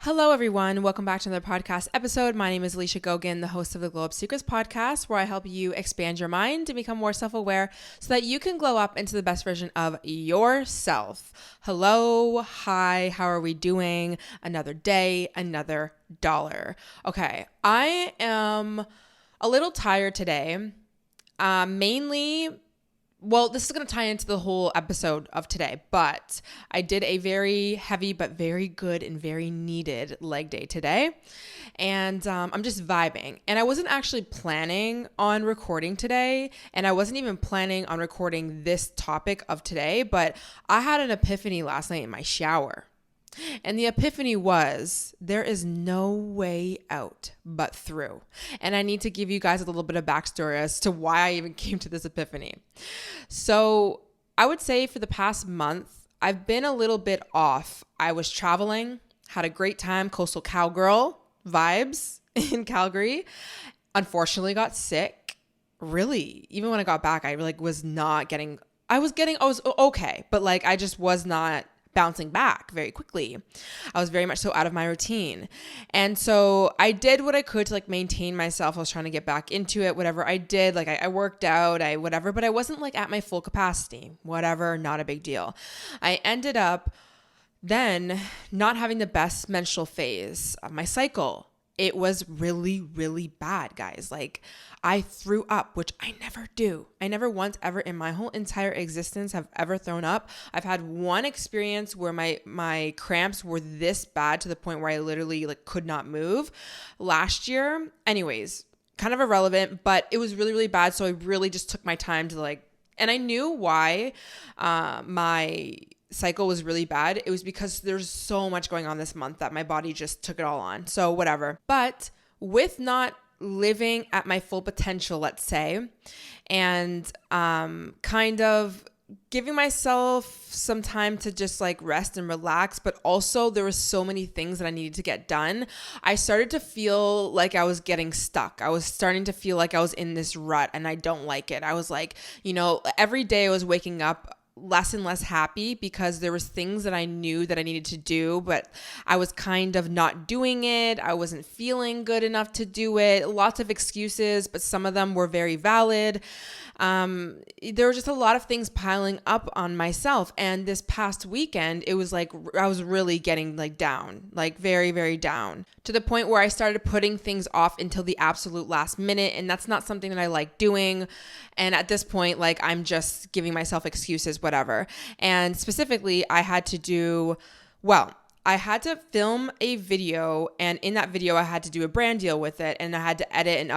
Hello, everyone. Welcome back to another podcast episode. My name is Alicia Gogan, the host of the Glow Up Secrets podcast, where I help you expand your mind and become more self-aware so that you can glow up into the best version of yourself. Hello. Hi. How are we doing? Another day, another dollar. Okay. I am a little tired today. This is going to tie into the whole episode of today, but I did a very heavy but very good and very needed leg day today, and I'm just vibing. And I wasn't actually planning on recording today, and I wasn't even planning on recording this topic of today, but I had an epiphany last night in my shower. And the epiphany was, there is no way out but through. And I need to give you guys a little bit of backstory as to why I even came to this epiphany. So I would say for the past month, I've been a little bit off. I was traveling, had a great time, coastal cowgirl vibes in Calgary. Unfortunately got sick. Really, even when I got back, I was okay, but I just was not bouncing back very quickly. I was very much so out of my routine. And so I did what I could to maintain myself. I was trying to get back into it, whatever I did. I worked out, but I wasn't at my full capacity, whatever, not a big deal. I ended up then not having the best menstrual phase of my cycle. It was really, really bad, guys. I threw up, which I never do. I never once ever in my whole entire existence have ever thrown up. I've had one experience where my cramps were this bad to the point where I literally could not move last year. Anyways, kind of irrelevant, but it was really, really bad. So I really just took my time to and I knew why my cycle was really bad. It was because there's so much going on this month that my body just took it all on. So whatever. But with not living at my full potential, let's say, and kind of giving myself some time to just rest and relax, but also there were so many things that I needed to get done. I started to feel like I was getting stuck. I was starting to feel like I was in this rut, and I don't like it. I was every day I was waking up less and less happy because there was things that I knew that I needed to do, but I was kind of not doing it. I wasn't feeling good enough to do it. Lots of excuses, but some of them were very valid. There were just a lot of things piling up on myself. And this past weekend, it was I was really getting down, very, very down, to the point where I started putting things off until the absolute last minute. And that's not something that I like doing. And at this point, I'm just giving myself excuses, whatever. And specifically, I had to film a video, and in that video, I had to do a brand deal with it, and I had to edit it,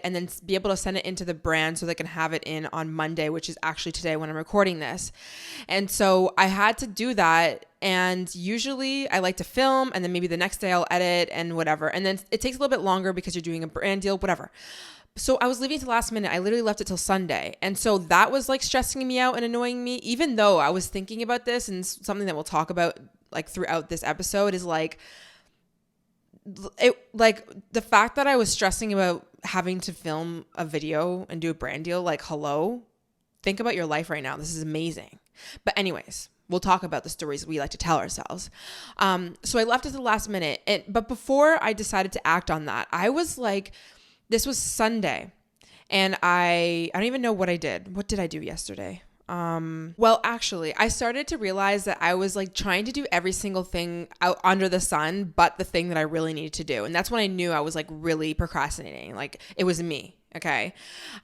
and then be able to send it into the brand so they can have it in on Monday, which is actually today when I'm recording this. And so I had to do that. And usually I like to film, and then maybe the next day I'll edit and whatever. And then it takes a little bit longer because you're doing a brand deal, whatever. So I was leaving to the last minute. I literally left it till Sunday. And so that was stressing me out and annoying me, even though I was thinking about this, and something that we'll talk about throughout this episode is the fact that I was stressing about having to film a video and do a brand deal. Hello, think about your life right now. This is amazing. But anyways, we'll talk about the stories we like to tell ourselves. So I left it to the last minute. But before I decided to act on that, I was this was Sunday, and I don't even know what I did. What did I do yesterday? Actually, I started to realize that I was trying to do every single thing out under the sun, but the thing that I really needed to do. And that's when I knew I was really procrastinating. It was me. Okay.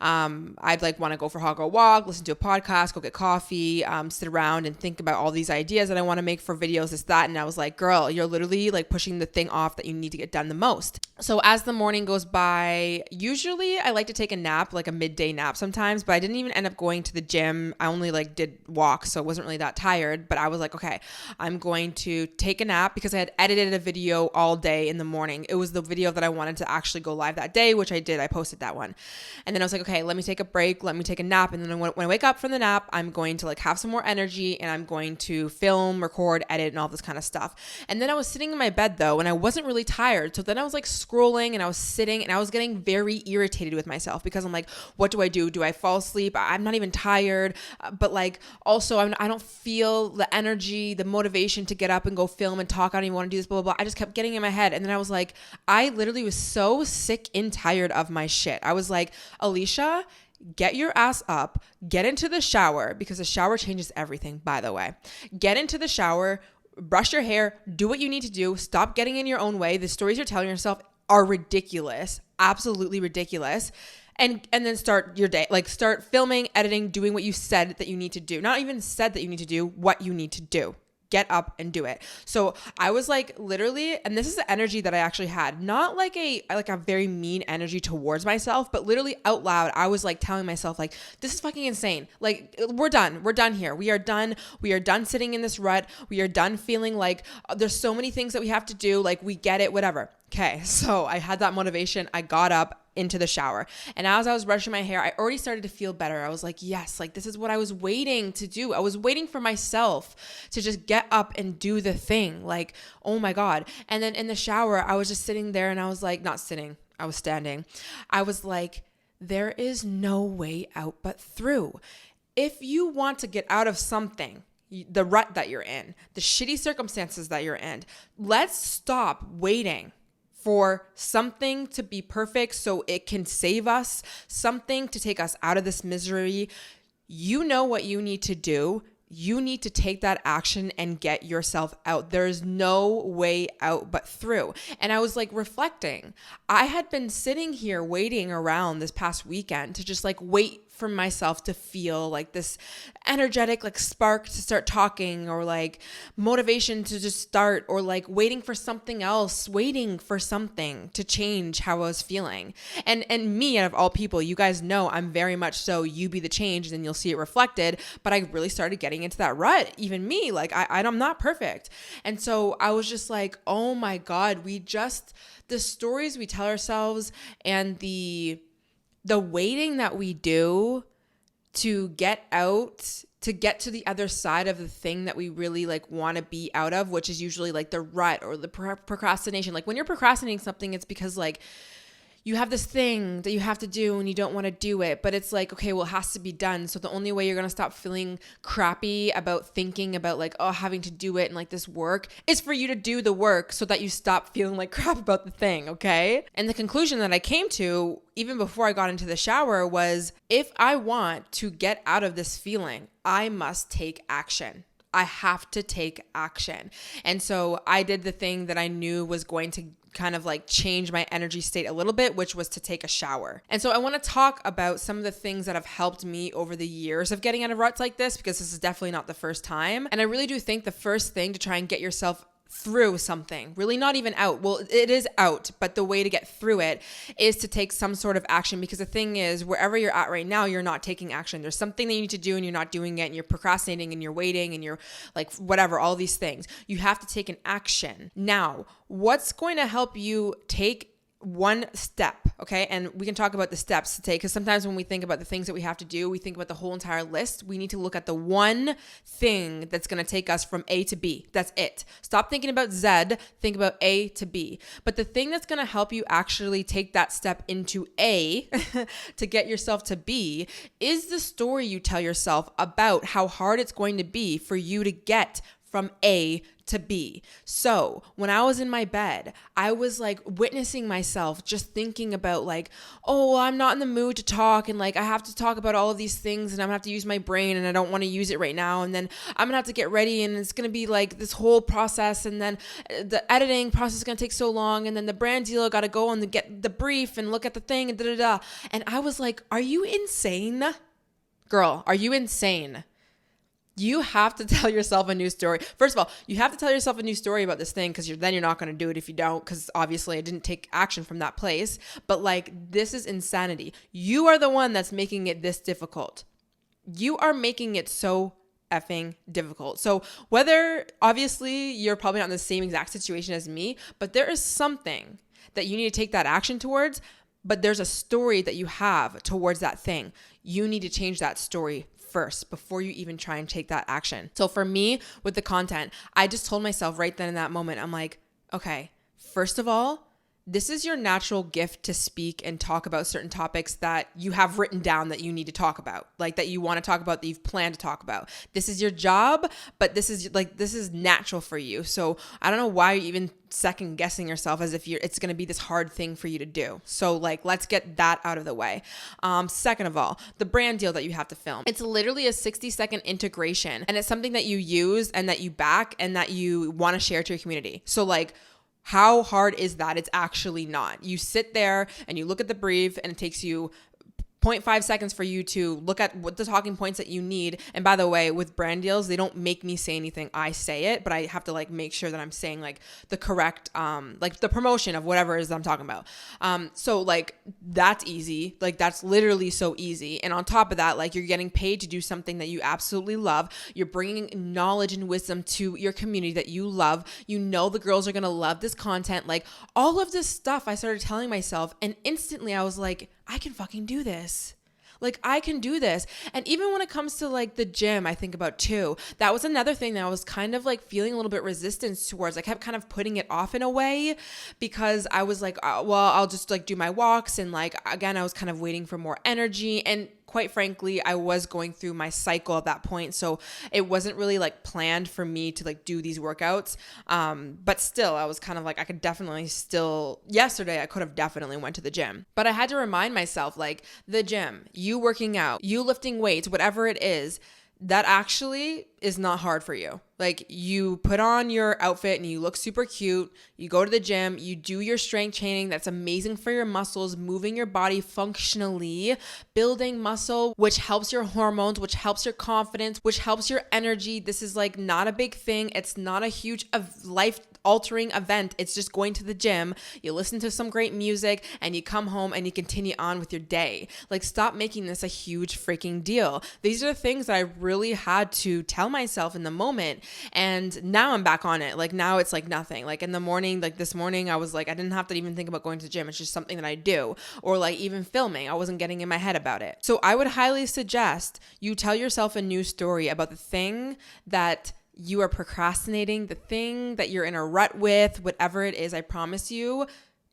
I'd want to go for a walk, listen to a podcast, go get coffee, sit around and think about all these ideas that I want to make for videos, this, that. And I was girl, you're literally pushing the thing off that you need to get done the most. So as the morning goes by, usually I like to take a nap, a midday nap sometimes, but I didn't even end up going to the gym. I only did walks, so I wasn't really that tired, but I was okay, I'm going to take a nap because I had edited a video all day in the morning. It was the video that I wanted to actually go live that day, which I did. I posted that one. And then I was like, okay, let me take a break. Let me take a nap. And then when I wake up from the nap, I'm going to like have some more energy and I'm going to film, record, edit, and all this kind of stuff. And then I was sitting in my bed though, and I wasn't really tired. So then I was like scrolling and I was sitting and I was getting very irritated with myself because I'm like, what do I do? Do I fall asleep? I'm not even tired. But like also I don't feel the energy, the motivation to get up and go film and talk. I don't even want to do this, blah, blah, blah. I just kept getting in my head. And then I was like, I literally was so sick and tired of my shit. I was like, Alicia, get your ass up, get into the shower, because the shower changes everything, by the way. Get into the shower, brush your hair, do what you need to do. Stop getting in your own way. The stories you're telling yourself are ridiculous, absolutely ridiculous. And then start your day, like start filming, editing, doing what you said that you need to do. Not even said that you need to do, what you need to do. Get up and do it. So I was like literally, and this is the energy that I actually had, not like a very mean energy towards myself, but literally out loud, I was like telling myself like, this is fucking insane. Like we're done here. We are done sitting in this rut. We are done feeling like there's so many things that we have to do. Like we get it, whatever. Okay. So I had that motivation. I got up into the shower. And as I was brushing my hair, I already started to feel better. I was like, yes, like this is what I was waiting to do. I was waiting for myself to just get up and do the thing. Like, oh my God. And then in the shower, I was just sitting there and I was like, not sitting, I was standing. I was like, there is no way out but through. If you want to get out of something, the rut that you're in, the shitty circumstances that you're in, let's stop waiting for something to be perfect so it can save us, something to take us out of this misery. You know what you need to do. You need to take that action and get yourself out. There's no way out but through. And I was like reflecting. I had been sitting here waiting around this past weekend to just like wait for myself to feel like this energetic like spark to start talking, or like motivation to just start, or like waiting for something else, waiting for something to change how I was feeling. And me, out of all people, you guys know I'm very much so you be the change and then you'll see it reflected. But I really started getting into that rut. Even me, like I'm not perfect. And so I was just like, oh my God, the stories we tell ourselves and the waiting that we do to get out, to get to the other side of the thing that we really like want to be out of, which is usually like the rut or the procrastination. Like when you're procrastinating something, it's because like you have this thing that you have to do and you don't want to do it, but it's like, okay, well, it has to be done. So the only way you're going to stop feeling crappy about thinking about like, oh, having to do it and like this work is for you to do the work so that you stop feeling like crap about the thing. Okay. And the conclusion that I came to even before I got into the shower was, if I want to get out of this feeling, I must take action. I have to take action. And so I did the thing that I knew was going to kind of like change my energy state a little bit, which was to take a shower. And so I want to talk about some of the things that have helped me over the years of getting out of ruts like this, because this is definitely not the first time. And I really do think the first thing to try and get yourself through something, really not even out. Well, it is out, but the way to get through it is to take some sort of action, because the thing is, wherever you're at right now, you're not taking action. There's something that you need to do and you're not doing it, and you're procrastinating and you're waiting and you're like, whatever, all these things. You have to take an action. Now, what's going to help you take one step, okay? And we can talk about the steps to take, because sometimes when we think about the things that we have to do, we think about the whole entire list. We need to look at the one thing that's going to take us from A to B. That's it. Stop thinking about Z, think about A to B. But the thing that's going to help you actually take that step into A to get yourself to B is the story you tell yourself about how hard it's going to be for you to get from A to B. So when I was in my bed, I was like witnessing myself just thinking about like, oh, well, I'm not in the mood to talk, and like I have to talk about all of these things, and I'm gonna have to use my brain, and I don't want to use it right now, and then I'm gonna have to get ready, and it's gonna be like this whole process, and then the editing process is gonna take so long, and then the brand deal gotta go and get the brief and look at the thing and da-da-da. And I was like, are you insane? Girl, are you insane? You have to tell yourself a new story. First of all, you have to tell yourself a new story about this thing, because then you're not going to do it if you don't, because obviously I didn't take action from that place. But like, this is insanity. You are the one that's making it this difficult. You are making it so effing difficult. So whether, obviously, you're probably not in the same exact situation as me, but there is something that you need to take that action towards. but there's a story that you have towards that thing. You need to change that story first before you even try and take that action. So for me, with the content, I just told myself right then in that moment, I'm like, okay, first of all, this is your natural gift to speak and talk about certain topics that you have written down that you need to talk about, like that you want to talk about, that you've planned to talk about. This is your job, but this is natural for you. So I don't know why you're even second guessing yourself as if it's going to be this hard thing for you to do. So like, let's get that out of the way. Second of all, the brand deal that you have to film. It's literally a 60-second integration, and it's something that you use and that you back and that you want to share to your community. So like, how hard is that? It's actually not. You sit there and you look at the brief, and it takes you 0.5 seconds for you to look at what the talking points that you need. And by the way, with brand deals, they don't make me say anything. I say it, but I have to like make sure that I'm saying like the correct, like the promotion of whatever it is that I'm talking about. So like that's easy. Like that's literally so easy. And on top of that, like you're getting paid to do something that you absolutely love. You're bringing knowledge and wisdom to your community that you love. You know, the girls are going to love this content. Like all of this stuff I started telling myself, and instantly I was like, I can fucking do this. Like I can do this. And even when it comes to like the gym, I think about too, that was another thing that I was kind of like feeling a little bit resistance towards. I kept kind of putting it off in a way because I was like, well, I'll just like do my walks. And like, again, I was kind of waiting for more energy. And quite frankly, I was going through my cycle at that point. So it wasn't really like planned for me to like do these workouts. But still, I was kind of like, I could definitely still, yesterday, I could have definitely went to the gym. But I had to remind myself, like the gym, you working out, you lifting weights, whatever it is, that actually is not hard for you. Like you put on your outfit and you look super cute. You go to the gym, you do your strength training. That's amazing for your muscles, moving your body functionally, building muscle, which helps your hormones, which helps your confidence, which helps your energy. This is like not a big thing. It's not a huge life altering event. It's just going to the gym. You listen to some great music and you come home and you continue on with your day. Like stop making this a huge freaking deal. These are the things that I really had to tell myself in the moment. And now I'm back on it. Like now it's like nothing. Like in the morning, like this morning, I was like, I didn't have to even think about going to the gym. It's just something that I do. Or like even filming, I wasn't getting in my head about it. So I would highly suggest you tell yourself a new story about the thing that you are procrastinating, the thing that you're in a rut with, whatever it is. I promise you,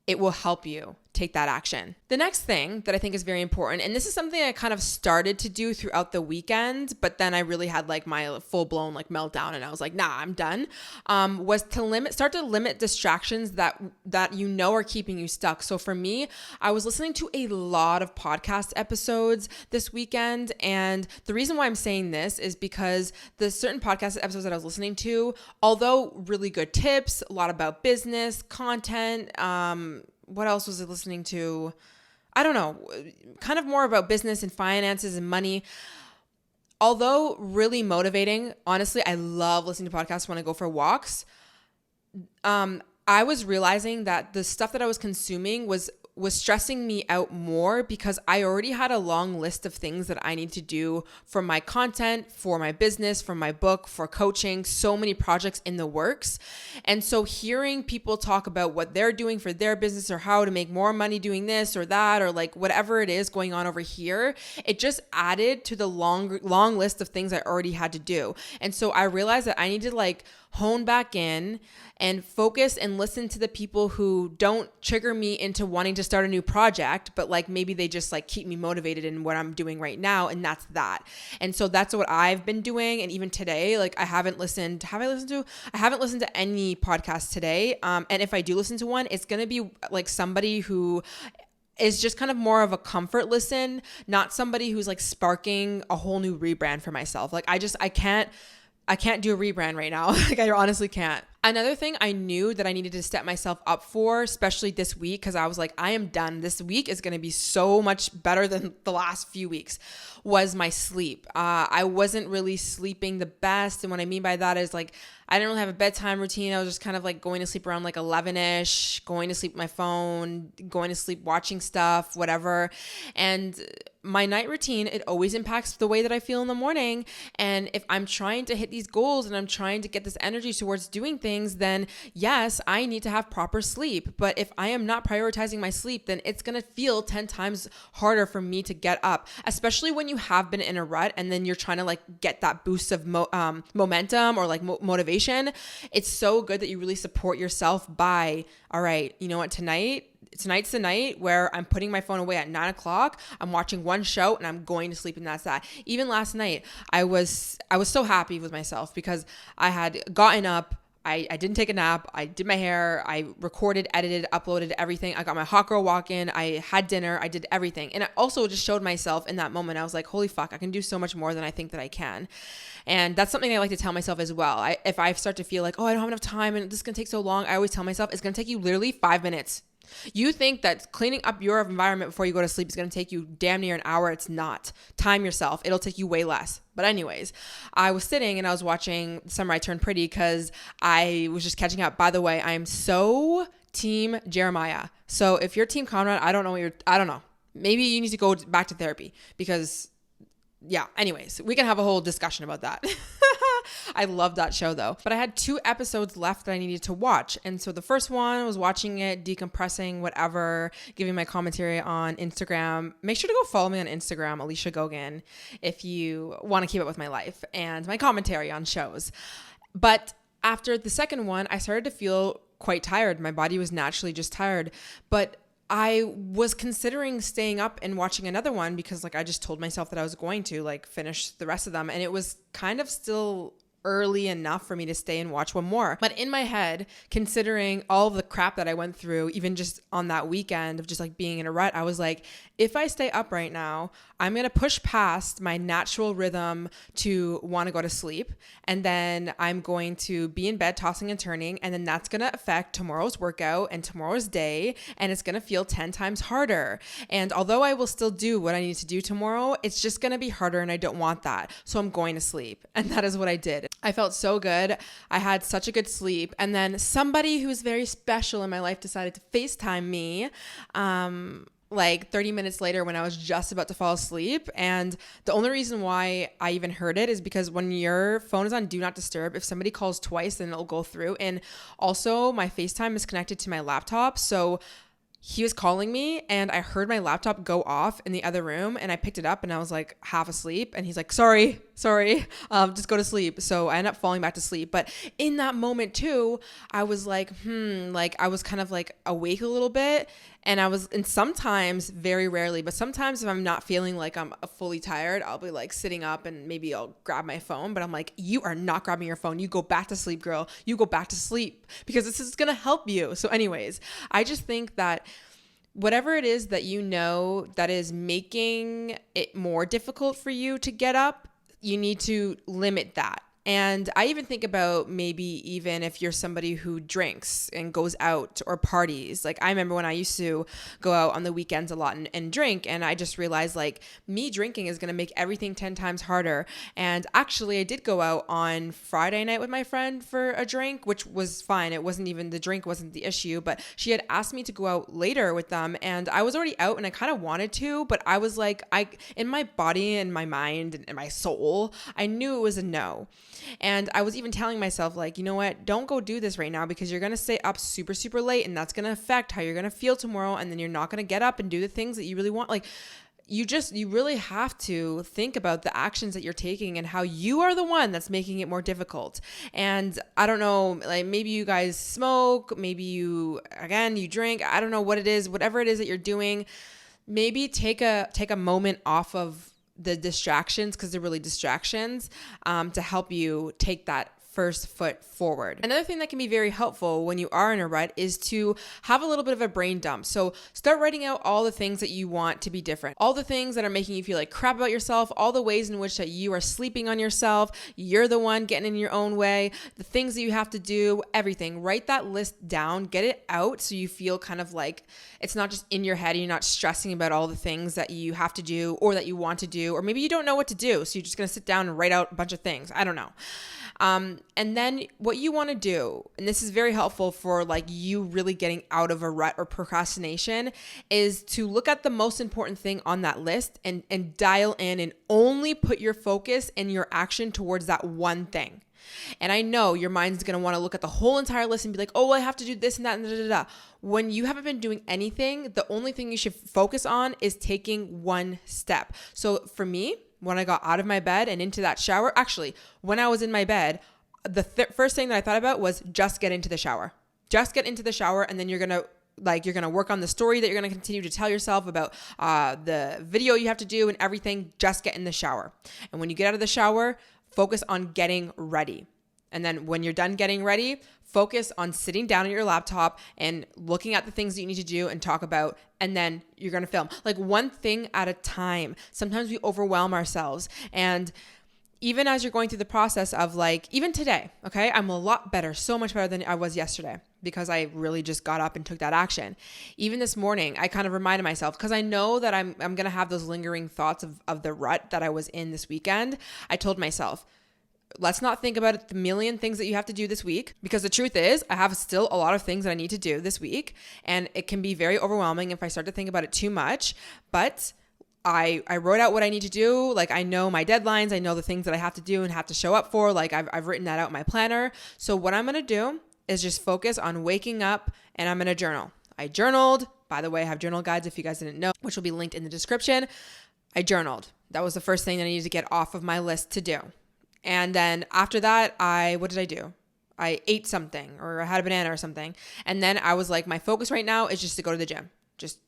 it will help you take that action. The next thing that I think is very important, and this is something I kind of started to do throughout the weekend, but then I really had like my full blown like meltdown and I was like, nah, I'm done, was to start to limit distractions that you know are keeping you stuck. So for me, I was listening to a lot of podcast episodes this weekend. And the reason why I'm saying this is because the certain podcast episodes that I was listening to, although really good tips, a lot about business, content, what else was I listening to? I don't know, kind of more about business and finances and money. Although really motivating, honestly, I love listening to podcasts when I go for walks. I was realizing that the stuff that I was consuming was stressing me out more because I already had a long list of things that I need to do for my content, for my business, for my book, for coaching, so many projects in the works. And so hearing people talk about what they're doing for their business or how to make more money doing this or that, or like whatever it is going on over here, it just added to the long list of things I already had to do. And so I realized that I need to like hone back in and focus and listen to the people who don't trigger me into wanting to start a new project, but like maybe they just like keep me motivated in what I'm doing right now. And that's that. And so that's what I've been doing. And even today, like I haven't listened to any podcasts today. And if I do listen to one, it's going to be like somebody who is just kind of more of a comfort listen, not somebody who's like sparking a whole new rebrand for myself. Like I can't do a rebrand right now. Like I honestly can't. Another thing I knew that I needed to set myself up for, especially this week, because I was like, I am done. This week is going to be so much better than the last few weeks, was my sleep. I wasn't really sleeping the best. And what I mean by that is like, I didn't really have a bedtime routine. I was just kind of like going to sleep around like 11-ish, going to sleep with my phone, going to sleep watching stuff, whatever. And my night routine, it always impacts the way that I feel in the morning. And if I'm trying to hit these goals and I'm trying to get this energy towards doing things, then yes, I need to have proper sleep. But if I am not prioritizing my sleep, then it's going to feel 10 times harder for me to get up, especially when you have been in a rut and then you're trying to like get that boost of momentum or like motivation. It's so good that you really support yourself by, all right, you know what, tonight's the night where I'm putting my phone away at 9 o'clock. I'm watching one show and I'm going to sleep, and that's that. Even last night, I was so happy with myself because I had gotten up. I didn't take a nap. I did my hair. I recorded, edited, uploaded everything. I got my hot girl walk in. I had dinner. I did everything. And I also just showed myself in that moment. I was like, holy fuck, I can do so much more than I think that I can. And that's something I like to tell myself as well. If I start to feel like, oh, I don't have enough time and this is going to take so long, I always tell myself it's going to take you literally 5 minutes. You think that cleaning up your environment before you go to sleep is going to take you damn near an hour. It's not. Time yourself. It'll take you way less. But anyways, I was sitting and I was watching Summer I Turned Pretty because I was just catching up. By the way, I am so team Jeremiah. So if you're team Conrad, I don't know. Maybe you need to go back to therapy because yeah, anyways, we can have a whole discussion about that. I love that show though. But I had 2 episodes left that I needed to watch. And so the first one, I was watching it, decompressing, whatever, giving my commentary on Instagram. Make sure to go follow me on Instagram, Alicia Gogan, if you want to keep up with my life and my commentary on shows. But after the second one, I started to feel quite tired. My body was naturally just tired. But I was considering staying up and watching another one because like I just told myself that I was going to like finish the rest of them, and it was kind of still early enough for me to stay and watch one more. But in my head, considering all of the crap that I went through, even just on that weekend of just like being in a rut, I was like, if I stay up right now, I'm going to push past my natural rhythm to want to go to sleep. And then I'm going to be in bed tossing and turning. And then that's going to affect tomorrow's workout and tomorrow's day. And it's going to feel 10 times harder. And although I will still do what I need to do tomorrow, it's just going to be harder. And I don't want that. So I'm going to sleep. And that is what I did. I felt so good. I had such a good sleep. And then somebody who was very special in my life decided to FaceTime me. Like 30 minutes later when I was just about to fall asleep. And the only reason why I even heard it is because when your phone is on Do Not Disturb, if somebody calls twice, then it'll go through. And also my FaceTime is connected to my laptop. So he was calling me and I heard my laptop go off in the other room, and I picked it up and I was like half asleep, and he's like, sorry, just go to sleep. So I ended up falling back to sleep. But in that moment too, I was like, like I was kind of like awake a little bit, and sometimes, very rarely, but sometimes if I'm not feeling like I'm fully tired, I'll be like sitting up and maybe I'll grab my phone, but I'm like, you are not grabbing your phone. You go back to sleep, girl. You go back to sleep because this is going to help you. So anyways, I just think that whatever it is that you know that is making it more difficult for you to get up, you need to limit that. And I even think about maybe even if you're somebody who drinks and goes out or parties. Like I remember when I used to go out on the weekends a lot and drink, and I just realized like me drinking is going to make everything 10 times harder. And actually I did go out on Friday night with my friend for a drink, which was fine. It wasn't even, the drink wasn't the issue, but she had asked me to go out later with them, and I was already out and I kind of wanted to, but I was like, in my body and my mind and my soul, I knew it was a no. And I was even telling myself like, you know what, don't go do this right now because you're going to stay up super, super late, and that's going to affect how you're going to feel tomorrow. And then you're not going to get up and do the things that you really want. Like you really have to think about the actions that you're taking and how you are the one that's making it more difficult. And I don't know, like maybe you guys smoke, maybe you drink. I don't know what it is, whatever it is that you're doing, maybe take a moment off of the distractions, because they're really distractions, to help you take that first foot forward. Another thing that can be very helpful when you are in a rut is to have a little bit of a brain dump. So start writing out all the things that you want to be different, all the things that are making you feel like crap about yourself, all the ways in which that you are sleeping on yourself, you're the one getting in your own way, the things that you have to do, everything. Write that list down, get it out so you feel kind of like it's not just in your head and you're not stressing about all the things that you have to do or that you want to do, or maybe you don't know what to do, so you're just going to sit down and write out a bunch of things. I don't know. And then what you want to do, and this is very helpful for like you really getting out of a rut or procrastination, is to look at the most important thing on that list and dial in and only put your focus and your action towards that one thing. And I know your mind's going to want to look at the whole entire list and be like, oh, I have to do this and that and da, da, da. When you haven't been doing anything, the only thing you should focus on is taking one step. So for me, when I got out of my bed and into that shower, actually, when I was in my bed, the first thing that I thought about was just get into the shower. Just get into the shower, and then you're going to work on the story that you're going to continue to tell yourself about the video you have to do and everything. Just get in the shower. And when you get out of the shower, focus on getting ready. And then when you're done getting ready, focus on sitting down at your laptop and looking at the things that you need to do and talk about. And then you're going to film like one thing at a time. Sometimes we overwhelm ourselves. And even as you're going through the process of like, even today, okay, I'm a lot better, so much better than I was yesterday because I really just got up and took that action. Even this morning, I kind of reminded myself, because I know that I'm going to have those lingering thoughts of the rut that I was in this weekend. I told myself, let's not think about the million things that you have to do this week, because the truth is I have still a lot of things that I need to do this week, and it can be very overwhelming if I start to think about it too much. But I wrote out what I need to do. Like, I know my deadlines. I know the things that I have to do and have to show up for. Like, I've written that out in my planner. So what I'm going to do is just focus on waking up, and I'm going to journal. I journaled. By the way, I have journal guides if you guys didn't know, which will be linked in the description. I journaled. That was the first thing that I needed to get off of my list to do. And then after that, what did I do? I ate something, or I had a banana or something. And then I was like, my focus right now is just to go to the gym. Just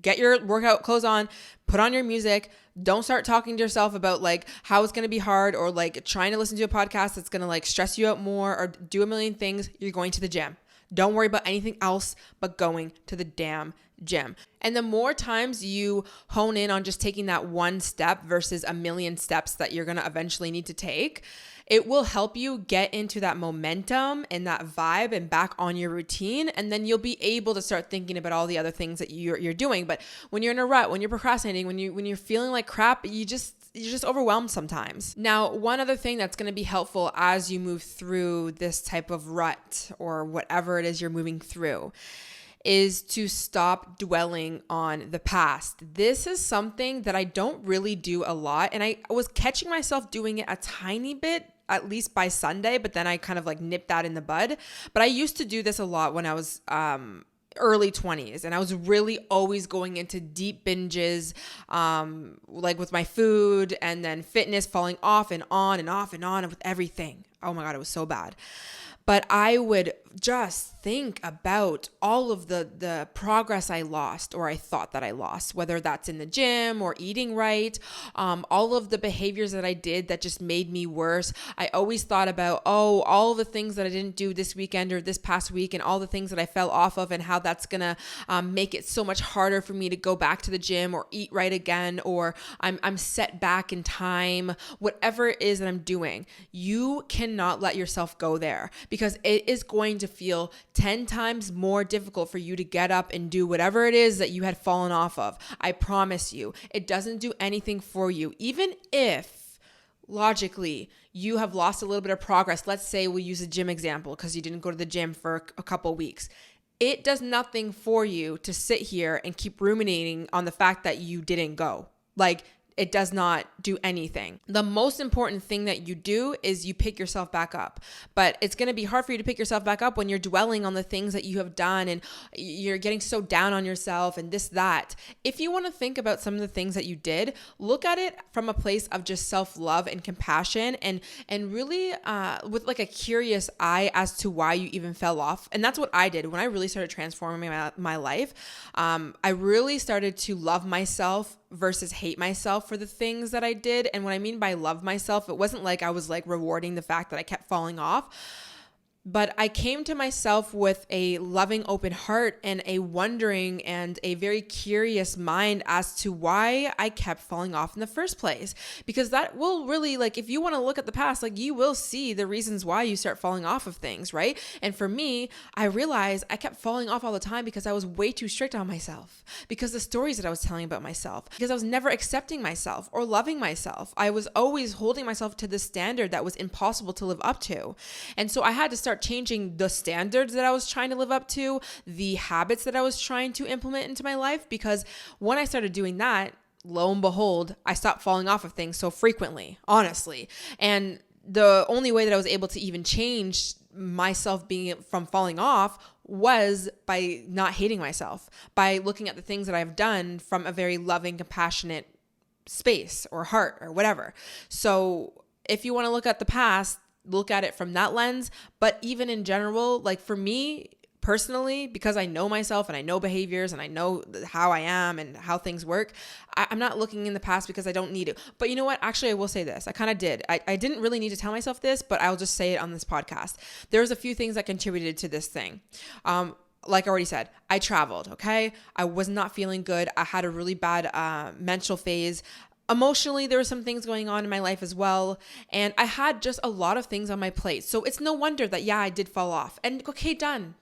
get your workout clothes on, put on your music. Don't start talking to yourself about like how it's going to be hard, or like trying to listen to a podcast that's going to like stress you out more, or do a million things. You're going to the gym. Don't worry about anything else but going to the damn gym. And the more times you hone in on just taking that one step versus a million steps that you're going to eventually need to take, it will help you get into that momentum and that vibe and back on your routine. And then you'll be able to start thinking about all the other things that you're doing. But when you're in a rut, when you're procrastinating, when you're feeling like crap, you're just overwhelmed sometimes. Now, one other thing that's going to be helpful as you move through this type of rut or whatever it is you're moving through is to stop dwelling on the past. This is something that I don't really do a lot, and I was catching myself doing it a tiny bit, at least by Sunday, but then I kind of like nipped that in the bud. But I used to do this a lot when I was early 20s, and I was really always going into deep binges, like with my food, and then fitness, falling off and on and off and on with everything. Oh my God, it was so bad. But I would just think about all of the progress I lost, or I thought that I lost, whether that's in the gym or eating right, all of the behaviors that I did that just made me worse. I always thought about, all the things that I didn't do this weekend or this past week, and all the things that I fell off of, and how that's gonna make it so much harder for me to go back to the gym or eat right again, or I'm set back in time, whatever it is that I'm doing. You cannot let yourself go there, because it is going to feel 10 times more difficult for you to get up and do whatever it is that you had fallen off of. I promise you, it doesn't do anything for you. Even if logically you have lost a little bit of progress, let's say we'll use a gym example because you didn't go to the gym for a couple weeks. It does nothing for you to sit here and keep ruminating on the fact that you didn't go. Like, it does not do anything. The most important thing that you do is you pick yourself back up. But it's going to be hard for you to pick yourself back up when you're dwelling on the things that you have done, and you're getting so down on yourself and this, that. If you want to think about some of the things that you did, look at it from a place of just self-love and compassion, and really with like a curious eye as to why you even fell off. And that's what I did when I really started transforming my life. I really started to love myself versus hate myself for the things that I did. And what I mean by love myself, it wasn't like I was like rewarding the fact that I kept falling off. But I came to myself with a loving, open heart and a wondering and a very curious mind as to why I kept falling off in the first place. Because that will really, like, if you want to look at the past, like, you will see the reasons why you start falling off of things, right? And for me, I realized I kept falling off all the time because I was way too strict on myself, because the stories that I was telling about myself, because I was never accepting myself or loving myself. I was always holding myself to this standard that was impossible to live up to. And so I had to start changing the standards that I was trying to live up to, the habits that I was trying to implement into my life, because when I started doing that, lo and behold, I stopped falling off of things so frequently, honestly. And the only way that I was able to even change myself being from falling off was by not hating myself, by looking at the things that I've done from a very loving, compassionate space or heart or whatever. So if you want to look at the past, look at it from that lens. But even in general, like for me personally, because I know myself and I know behaviors and I know how I am and how things work, I'm not looking in the past because I don't need to. But you know what? Actually, I will say this. I kind of did. I didn't really need to tell myself this, but I'll just say it on this podcast. There's a few things that contributed to this thing. Like I already said, I traveled, okay? I was not feeling good. I had a really bad mental phase. Emotionally, there were some things going on in my life as well. And I had just a lot of things on my plate. So it's no wonder that, yeah, I did fall off. And okay, done,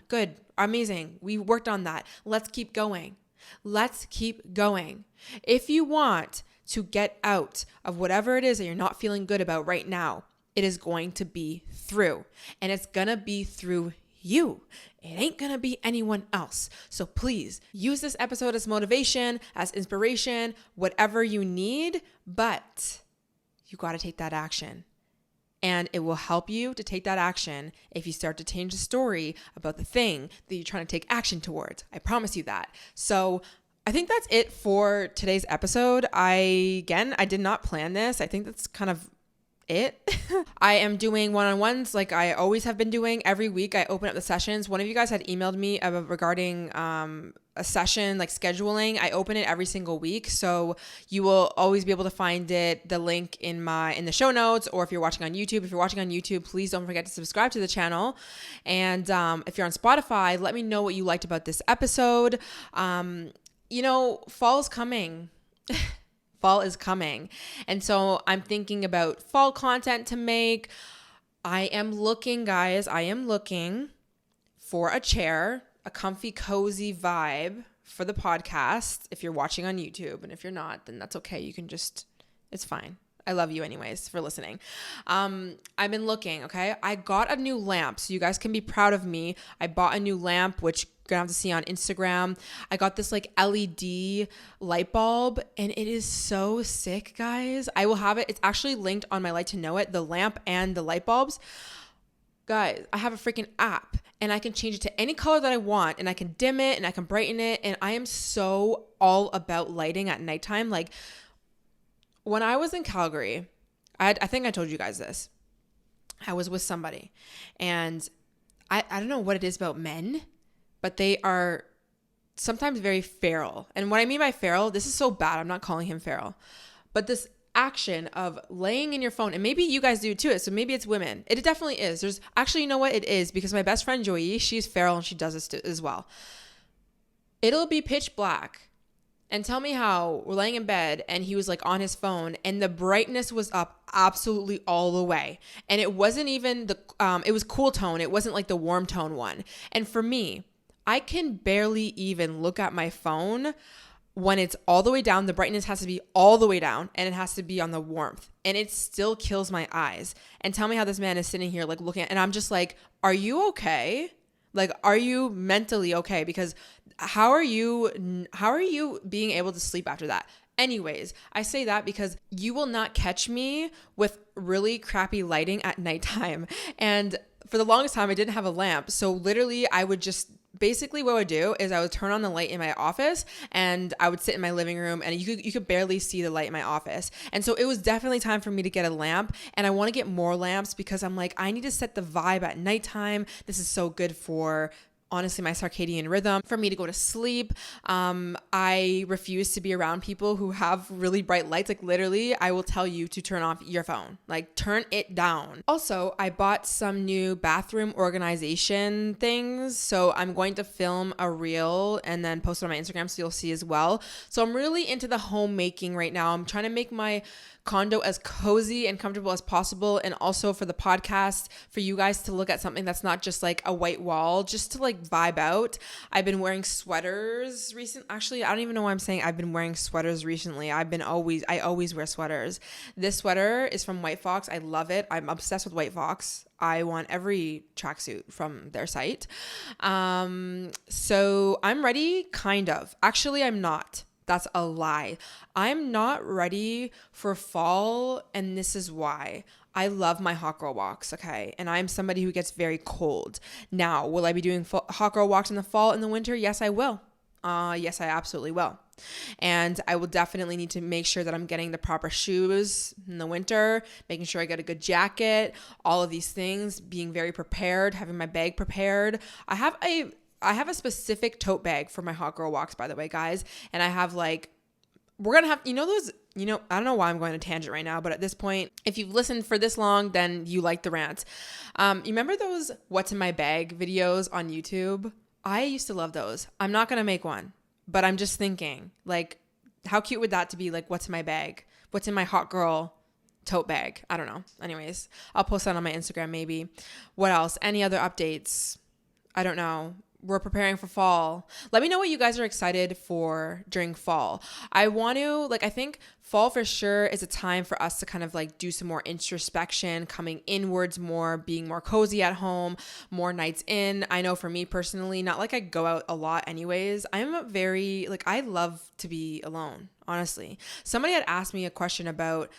good, amazing. We worked on that. Let's keep going. Let's keep going. If you want to get out of whatever it is that you're not feeling good about right now, it is going to be through. And it's going to be through you. It ain't gonna be anyone else. So please use this episode as motivation, as inspiration, whatever you need, but you gotta take that action. And it will help you to take that action if you start to change the story about the thing that you're trying to take action towards. I promise you that. So I think that's it for today's episode. I did not plan this. I think that's kind of it. I am doing one-on-ones like I always have been doing. Every week I open up the sessions. One of you guys had emailed me regarding a session, like scheduling. I open it every single week, so you will always be able to find it, the link in the show notes, or if you're watching on YouTube. If you're watching on YouTube, please don't forget to subscribe to the channel. And if you're on Spotify, let me know what you liked about this episode. Fall's coming. Fall is coming. And so I'm thinking about fall content to make. I am looking for a chair, a comfy, cozy vibe for the podcast. If you're watching on YouTube, and if you're not, then that's okay. You can it's fine. I love you anyways for listening. I've been looking, okay? I got a new lamp, so you guys can be proud of me. I bought a new lamp, which you're gonna have to see on Instagram. I got this like LED light bulb, and it is so sick, guys. I will have it. It's actually linked on my Light to Know It, the lamp and the light bulbs. Guys, I have a freaking app, and I can change it to any color that I want, and I can dim it, and I can brighten it, and I am so all about lighting at nighttime. Like, when I was in Calgary, I think I told you guys this. I was with somebody, and I don't know what it is about men, but they are sometimes very feral. And what I mean by feral, this is so bad, I'm not calling him feral, but this action of laying in your phone, and maybe you guys do too, so maybe it's women. It definitely is. There's actually, you know what, it is, because my best friend Joey, she's feral and she does this as well. It'll be pitch black. And tell me how we're laying in bed and he was like on his phone and the brightness was up absolutely all the way. And it wasn't even it was cool tone. It wasn't like the warm tone one. And for me, I can barely even look at my phone when it's all the way down. The brightness has to be all the way down and it has to be on the warmth. And it still kills my eyes. And tell me how this man is sitting here like looking at, and I'm just like, are you okay? Like, are you mentally okay? Because how are you being able to sleep after that? Anyways, I say that because you will not catch me with really crappy lighting at nighttime. And for the longest time, I didn't have a lamp. So literally I would just, basically what I would do is I would turn on the light in my office and I would sit in my living room and you could barely see the light in my office. And so it was definitely time for me to get a lamp, and I want to get more lamps because I'm like, I need to set the vibe at nighttime. This is so good for honestly my circadian rhythm for me to go to sleep. I refuse to be around people who have really bright lights. Like literally, I will tell you to turn off your phone, like turn it down. Also, I bought some new bathroom organization things. So I'm going to film a reel and then post it on my Instagram so you'll see as well. So I'm really into the homemaking right now. I'm trying to make my condo as cozy and comfortable as possible, and also for the podcast, for you guys to look at something that's not just like a white wall, just to like vibe out. I've been wearing sweaters actually, I don't even know why I'm saying I've been wearing sweaters recently. I always wear sweaters. This sweater is from White Fox. I love it. I'm obsessed with White Fox. I want every tracksuit from their site. So I'm ready, kind of. Actually, I'm not. That's a lie. I'm not ready for fall, and this is why. I love my hot girl walks, okay? And I'm somebody who gets very cold. Now, will I be doing hot girl walks in the fall and the winter? Yes, I will. Yes, I absolutely will. And I will definitely need to make sure that I'm getting the proper shoes in the winter, making sure I get a good jacket, all of these things, being very prepared, having my bag prepared. I have a specific tote bag for my hot girl walks, by the way, guys. And I have we're going to have, I don't know why I'm going to tangent right now, but at this point, if you've listened for this long, then you like the rant. You remember those what's in my bag videos on YouTube? I used to love those. I'm not going to make one, but I'm just thinking, like, how cute would that to be like, what's in my bag? What's in my hot girl tote bag? I don't know. Anyways, I'll post that on my Instagram maybe. What else? Any other updates? I don't know. We're preparing for fall. Let me know what you guys are excited for during fall. I think fall for sure is a time for us to kind of like do some more introspection, coming inwards more, being more cozy at home, more nights in. I know for me personally, not like I go out a lot anyways. I'm very, I love to be alone, honestly. Somebody had asked me a question about,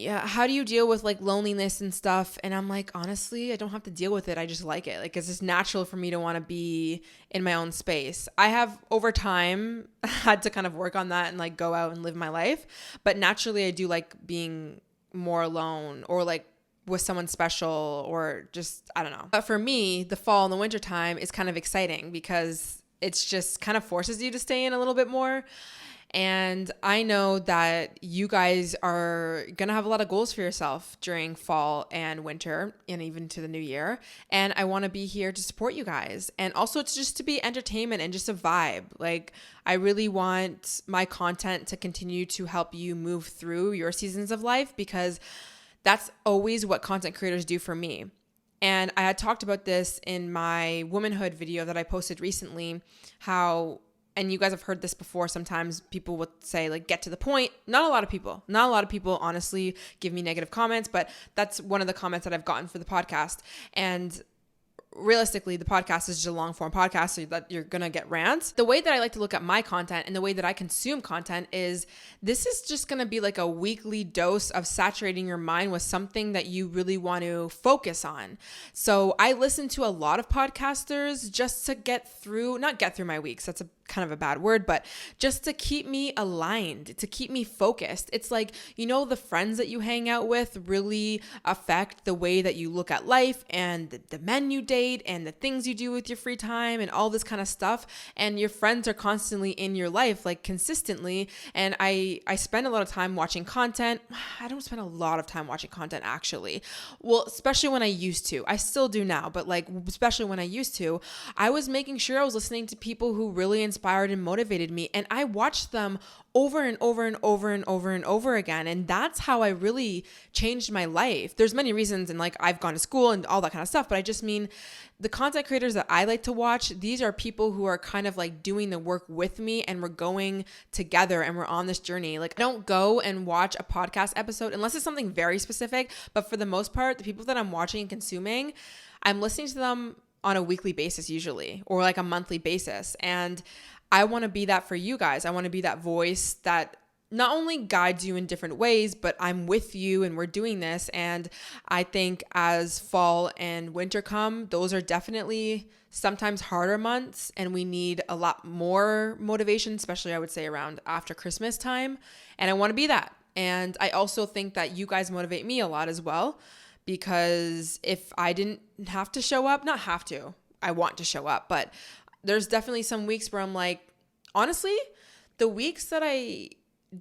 how do you deal with like loneliness and stuff? And I'm like, honestly, I don't have to deal with it. I just like it. Like, it's just natural for me to want to be in my own space. I have over time had to kind of work on that and like go out and live my life. But naturally, I do like being more alone or like with someone special or just, I don't know. But for me, the fall and the winter time is kind of exciting because it's just kind of forces you to stay in a little bit more. And I know that you guys are going to have a lot of goals for yourself during fall and winter and even to the new year. And I want to be here to support you guys. And also it's just to be entertainment and just a vibe. Like, I really want my content to continue to help you move through your seasons of life because that's always what content creators do for me. And I had talked about this in my womanhood video that I posted recently, and you guys have heard this before. Sometimes people would say, like, get to the point. Not a lot of people, honestly, give me negative comments, but that's one of the comments that I've gotten for the podcast. And realistically, the podcast is just a long form podcast, so that you're going to get rants. The way that I like to look at my content and the way that I consume content is this is just going to be like a weekly dose of saturating your mind with something that you really want to focus on. So I listen to a lot of podcasters just to not get through my weeks. That's kind of a bad word, but just to keep me aligned, to keep me focused. It's like, the friends that you hang out with really affect the way that you look at life and the men you date and the things you do with your free time and all this kind of stuff. And your friends are constantly in your life, like consistently. And I spend a lot of time watching content. I don't spend a lot of time watching content actually. Well, especially when I used to. I still do now, but especially when I used to, I was making sure I was listening to people who really inspired and motivated me. And I watched them over and over and over and over and over again. And that's how I really changed my life. There's many reasons, and I've gone to school and all that kind of stuff, but I just mean the content creators that I like to watch, these are people who are kind of doing the work with me, and we're going together and we're on this journey. I don't go and watch a podcast episode unless it's something very specific, but for the most part, the people that I'm watching and consuming, I'm listening to them on a weekly basis usually, or a monthly basis. And I want to be that for you guys. I want to be that voice that not only guides you in different ways, but I'm with you and we're doing this. And I think as fall and winter come, those are definitely sometimes harder months, and we need a lot more motivation, especially I would say around after Christmas time. And I want to be that. And I also think that you guys motivate me a lot as well, because if I didn't have to show up, not have to, I want to show up. But there's definitely some weeks where I'm like, honestly, the weeks that I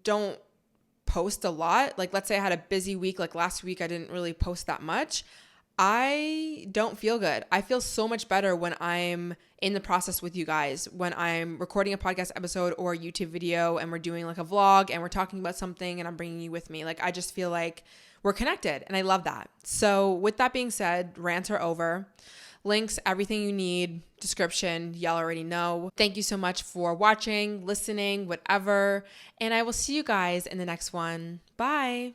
don't post a lot, like let's say I had a busy week, like last week I didn't really post that much, I don't feel good. I feel so much better when I'm in the process with you guys, when I'm recording a podcast episode or a YouTube video and we're doing like a vlog and we're talking about something and I'm bringing you with me. Like I just feel like we're connected and I love that. So with that being said, rants are over. Links, everything you need, description, y'all already know. Thank you so much for watching, listening, whatever. And I will see you guys in the next one. Bye.